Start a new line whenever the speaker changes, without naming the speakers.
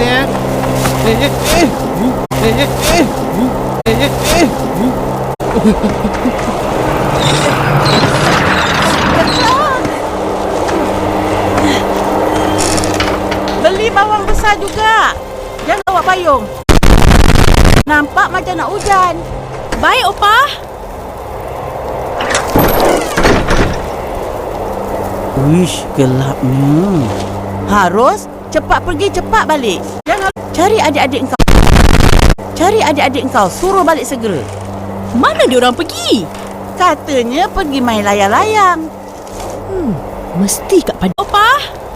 ya.
Beli bawang besar juga. Jangan bawa payung. Nampak macam nak hujan.
Baik, Opah.
Wish, gelapnya. Harus cepat pergi, cepat balik. Jangan cari adik-adik engkau. Cari adik-adik engkau, suruh balik segera.
Mana diorang pergi?
Katanya pergi main layang-layang.
Mesti kat pada Opah.